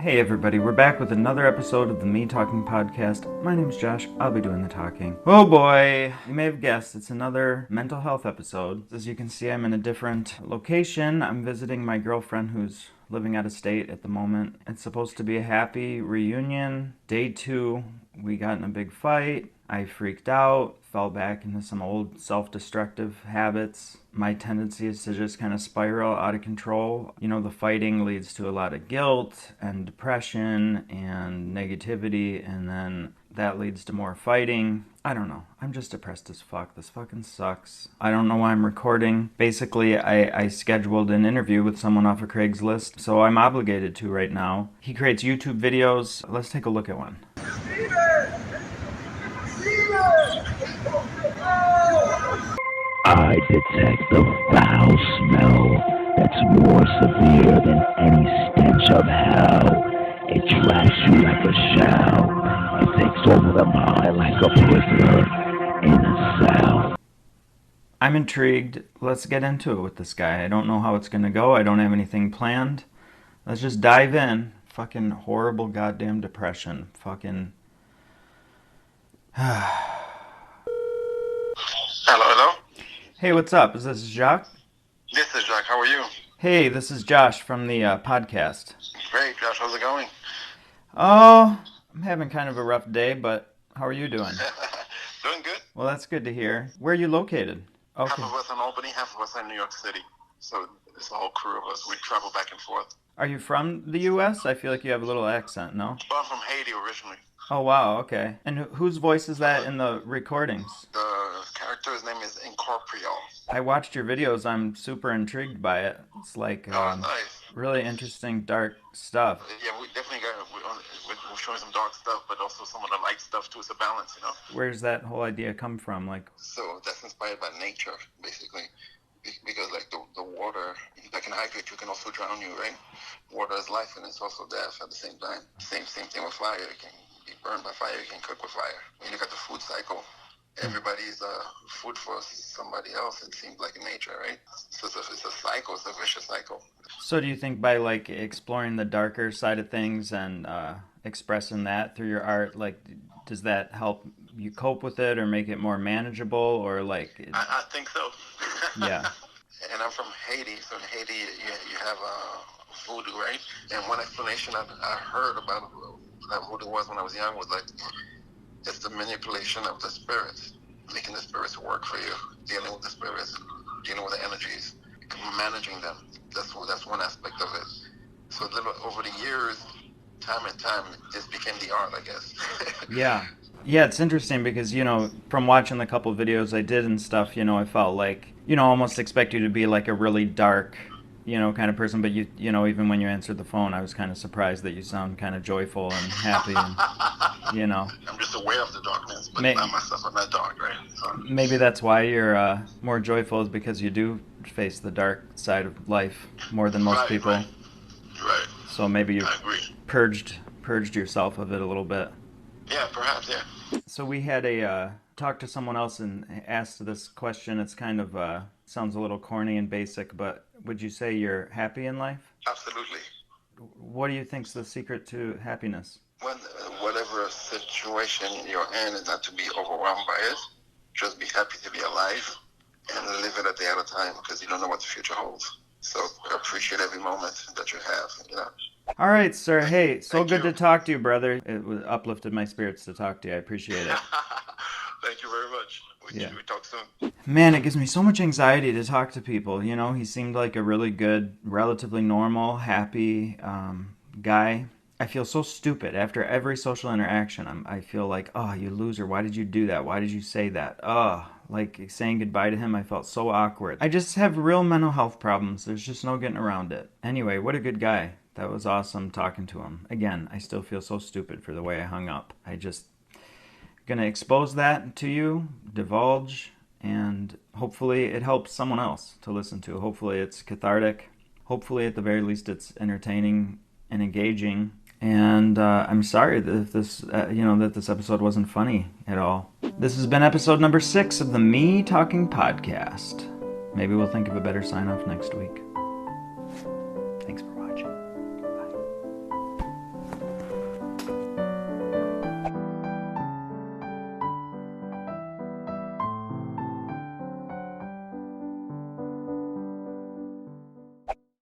Hey everybody, we're back with another episode of the Me Talking Podcast. My name's Josh, I'll be doing the talking. Oh boy, you may have guessed, it's another mental health episode. As you can see, I'm in a different location. I'm visiting my girlfriend who's living out of state at the moment. It's supposed to be a happy reunion. Day 2, we got in a big fight. I freaked out, fell back into some old self-destructive habits. My tendency is to just kind of spiral out of control. You know, the fighting leads to a lot of guilt and depression and negativity, and then that leads to more fighting. I don't know. I'm just depressed as fuck. This fucking sucks. I don't know why I'm recording. Basically, I scheduled an interview with someone off of Craigslist, so I'm obligated to right now. He creates YouTube videos. Let's take a look at one. I detect the foul smell that's more severe than any stench of hell. It traps you like a shell. It takes over the mind like a prisoner in a cell. I'm intrigued. Let's get into it with this guy. I don't know how it's gonna go. I don't have anything planned. Let's just dive in. Fucking horrible goddamn depression. Fucking... Hello? Hey, what's up? Is this Jacques? This is Jacques. How are you? Hey, this is Josh from the podcast. Great, Josh. How's it going? Oh, I'm having kind of a rough day, but how are you doing? Doing good. Well, that's good to hear. Where are you located? Half Okay. of us in Albany, half of us in New York City. So it's a whole crew of us. We travel back and forth. Are you from the U.S.? I feel like you have a little accent, no? But I'm from Haiti originally. Oh, wow, okay. And whose voice is that in the recordings? The character's name is Incorporeal. I watched your videos. I'm super intrigued by it. It's like Nice. really interesting, dark stuff. Yeah, we definitely we're showing some dark stuff, but also some of the light stuff too. It's a balance, you know? Where's that whole idea come from? Like, So that's inspired by nature, basically. Because like the water that can hydrate you can also drown you, right? Water is life and it's also death at the same time. Same thing with fire. You can be burned by fire, you can cook with fire. When you look at the food cycle, everybody's food for somebody else, it seems like in nature, right? So it's a cycle, it's a vicious cycle. so do you think by like exploring the darker side of things and expressing that through your art, like does that help you cope with it or make it more manageable or like, I think so. yeah. And I'm from Haiti, so in Haiti you have voodoo, right? And one explanation I heard about that voodoo was when I was young was like, it's the manipulation of the spirits, making the spirits work for you, dealing with the spirits, dealing with the energies, managing them. That's one aspect of it. So over the years, time and time, this became the art, I guess. Yeah. Yeah, it's interesting because, you know, from watching the couple videos I did and stuff, you know, I felt like, you know, almost expect you to be like a really dark, you know, kind of person. But, you know, even when you answered the phone, I was kind of surprised that you sound kind of joyful and happy and, you know. I'm just aware of the darkness, but not myself. I'm not dark, right? So. Maybe that's why you're more joyful, is because you do face the dark side of life more than most people. Right. So maybe you I agree. purged yourself of it a little bit. Yeah, perhaps, yeah. So we had a talk to someone else and asked this question. It's kind of sounds a little corny and basic, but would you say you're happy in life? Absolutely. What do you think's the secret to happiness? When whatever situation you're in, is not to be overwhelmed by it. Just be happy to be alive and live it a day at a time, because you don't know what the future holds. So appreciate every moment that you have, you know. All right, sir. Hey, so Thank good you. to talk to you, brother. It uplifted my spirits to talk to you. I appreciate it. Thank you very much. We talk soon. Man, it gives me so much anxiety to talk to people. You know, he seemed like a really good, relatively normal, happy guy. I feel so stupid after every social interaction. I feel like, oh, you loser. Why did you do that? Why did you say that? Oh, like saying goodbye to him, I felt so awkward. I just have real mental health problems. There's just no getting around it. Anyway, what a good guy. That was awesome talking to him. Again, I still feel so stupid for the way I hung up. I just gonna expose that to you, divulge, and hopefully it helps someone else to listen to. Hopefully it's cathartic. Hopefully at the very least it's entertaining and engaging. And I'm sorry that if this, that this episode wasn't funny at all. This has been episode number 6 of the Me Talking Podcast. Maybe we'll think of a better sign-off next week.